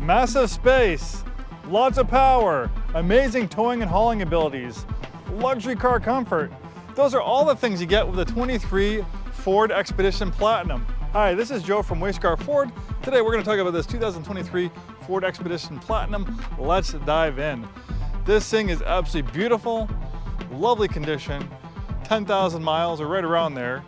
Massive space, lots of power, amazing towing and hauling abilities, luxury car comfort. Those are all the things you get with a 23 Ford Expedition Platinum. Hi, this is Joe from Scarff Ford. Today we're going to talk about this 2023 Ford Expedition Platinum. Let's dive in. This thing is absolutely beautiful, lovely condition, 10,000 miles or right around there.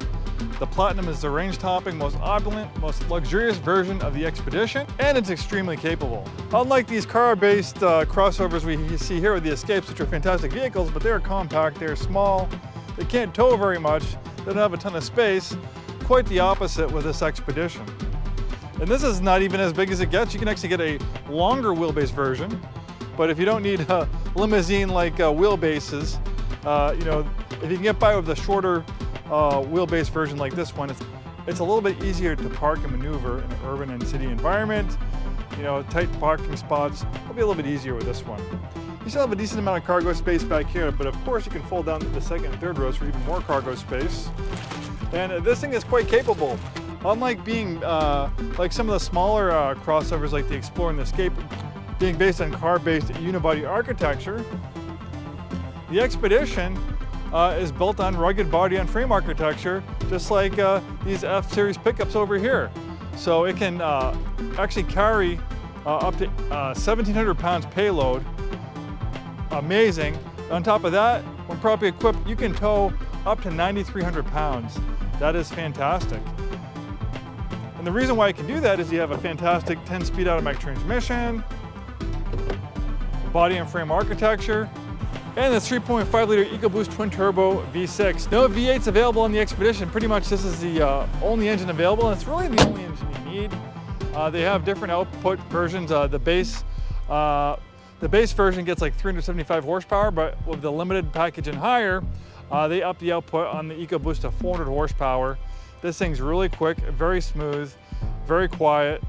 The Platinum is the range-topping, most opulent, most luxurious version of the Expedition, and it's extremely capable. Unlike these car-based crossovers we see here with the Escapes, which are fantastic vehicles, but they're compact, they're small, they can't tow very much, they don't have a ton of space. Quite the opposite with this Expedition. And this is not even as big as it gets. You can actually get a longer wheelbase version, but if you don't need limousine-like wheelbases, you know, if you can get by with a shorter wheelbase version like this one, it's a little bit easier to park and maneuver in an urban and city environment. You know, tight parking spots will be a little bit easier with this one. You still have a decent amount of cargo space back here, but of course you can fold down the second and third rows for even more cargo space. And this thing is quite capable. Unlike being like some of the smaller crossovers like the Explorer and the Escape, being based on car-based unibody architecture, the Expedition is built on rugged body and frame architecture, just like these F-Series pickups over here. So it can actually carry up to 1,700 pounds payload. Amazing. On top of that, when properly equipped, you can tow up to 9,300 pounds. That is fantastic. And the reason why I can do that is you have a fantastic 10-speed automatic transmission, body and frame architecture, and this 3.5-liter EcoBoost twin-turbo V6. No V8s available on the Expedition. Pretty much this is the only engine available, and it's really the only engine you need. They have different output versions. The base version gets like 375 horsepower, but with the limited package and higher, they up the output on the EcoBoost to 400 horsepower. This thing's really quick, very smooth, very quiet.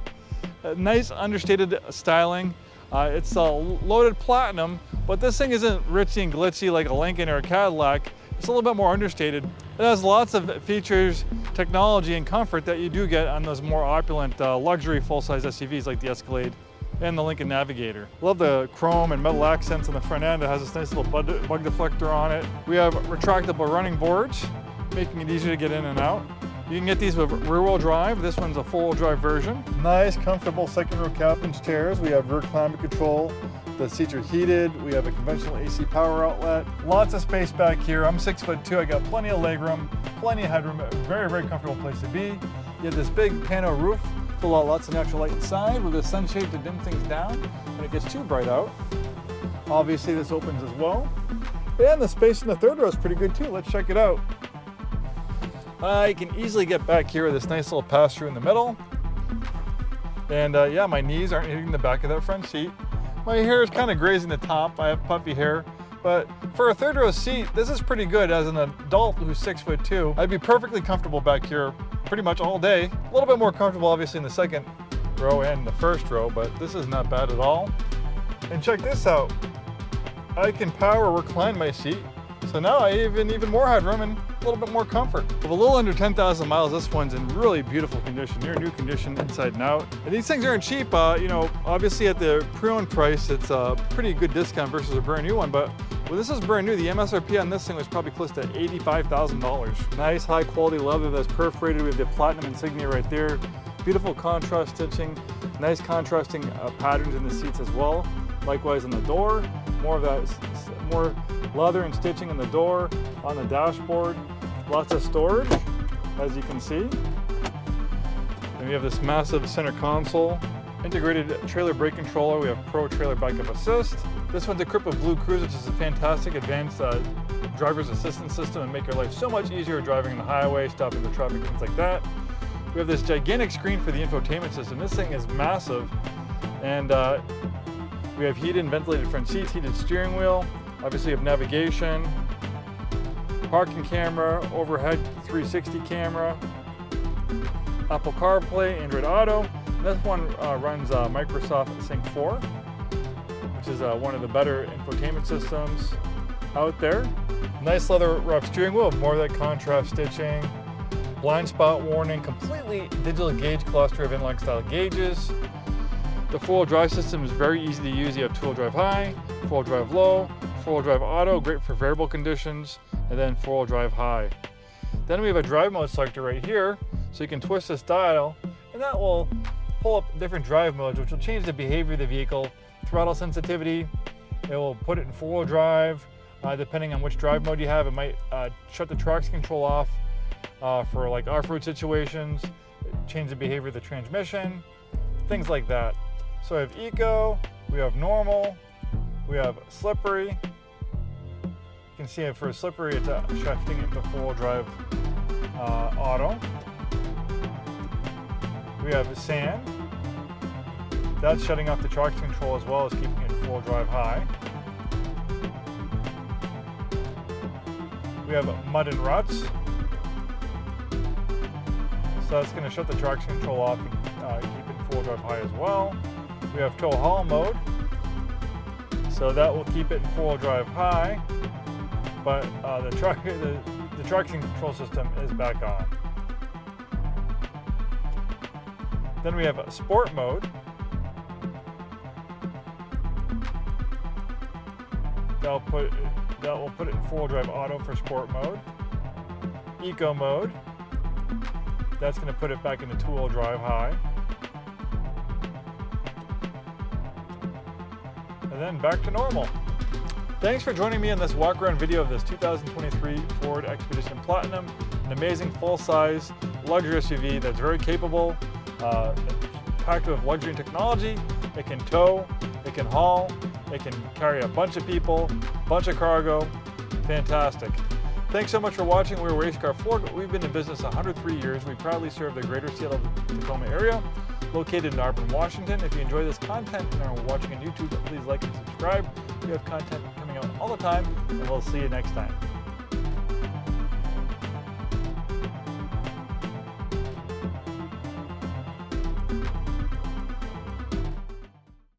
Nice understated styling. It's a loaded Platinum, but this thing isn't ritzy and glitzy like a Lincoln or a Cadillac. It's a little bit more understated. It has lots of features, technology, and comfort that you do get on those more opulent luxury full-size SUVs like the Escalade and the Lincoln Navigator. Love the chrome and metal accents on the front end. It has this nice little bug deflector on it. We have retractable running boards, making it easier to get in and out. You can get these with rear-wheel drive. This one's a four-wheel drive version. Nice, comfortable second-row captain's chairs. We have rear climate control. The seats are heated. We have a conventional AC power outlet. Lots of space back here. I'm 6'2". I got plenty of legroom, plenty of headroom. A very, very comfortable place to be. You have this big pano roof. Lots of natural light inside with a sunshade to dim things down when it gets too bright out. Obviously, this opens as well. And the space in the third row is pretty good too. Let's check it out. I can easily get back here with this nice little pass-through in the middle. And yeah, my knees aren't hitting the back of that front seat. My hair is kind of grazing the top. I have puffy hair. But for a third row seat, this is pretty good. As an adult who's 6'2", I'd be perfectly comfortable back here pretty much all day. A little bit more comfortable obviously in the second row and the first row, but this is not bad at all. And check this out. I can power recline my seat. So now I have even more headroom and a little bit more comfort. With a little under 10,000 miles, this one's in really beautiful condition, near new condition inside and out. And these things aren't cheap. You know, obviously at the pre-owned price, it's a pretty good discount versus a brand new one, but when this is brand new, the MSRP on this thing was probably close to $85,000. Nice high quality leather that's perforated with the Platinum insignia right there. Beautiful contrast stitching, nice contrasting patterns in the seats as well. Likewise on the door, more of that, more leather and stitching in the door, on the dashboard. Lots of storage, as you can see. And we have this massive center console, integrated trailer brake controller. We have Pro Trailer Backup Assist. This one's equipped with Blue Cruise, which is a fantastic advanced driver's assistance system and make your life so much easier driving on the highway, stopping the traffic, things like that. We have this gigantic screen for the infotainment system. This thing is massive. And we have heated and ventilated front seats, heated steering wheel. Obviously, you have navigation, parking camera, overhead 360 camera, Apple CarPlay, Android Auto. This one runs Microsoft Sync 4, which is one of the better infotainment systems out there. Nice leather wrapped steering wheel, more of that contrast stitching, blind spot warning, completely digital gauge cluster of inline style gauges. The four-wheel drive system is very easy to use. You have two-wheel drive high, four-wheel drive low, four-wheel drive auto, great for variable conditions, and then four-wheel drive high. Then we have a drive mode selector right here, so you can twist this dial, and that will pull up different drive modes, which will change the behavior of the vehicle. Throttle sensitivity, it will put it in four-wheel drive. Depending on which drive mode you have, it might shut the traction control off for like off-road situations, change the behavior of the transmission, things like that. So we have eco, we have normal, we have slippery. You can see it for slippery, it's shifting it to four-wheel drive auto. We have sand. That's shutting off the traction control as well as keeping it four-wheel drive high. We have mud and ruts. So that's going to shut the traction control off and keep it four-wheel drive high as well. We have tow haul mode. So that will keep it in four-wheel drive high, but the traction control system is back on. Then we have a sport mode. That will put it in four-wheel drive auto for sport mode. Eco mode. That's going to put it back into two-wheel drive high. And then back to normal. Thanks for joining me in this walk-around video of this 2023 Ford Expedition Platinum, an amazing full-size luxury SUV that's very capable, packed with luxury and technology. It can tow, it can haul, it can carry a bunch of people, a bunch of cargo. Fantastic. Thanks so much for watching. We're Race Car Ford. We've been in business 103 years. We proudly serve the greater Seattle-Tacoma area, located in Auburn, Washington. If you enjoy this content and are watching on YouTube, please like and subscribe. We have content coming out all the time, and we'll see you next time.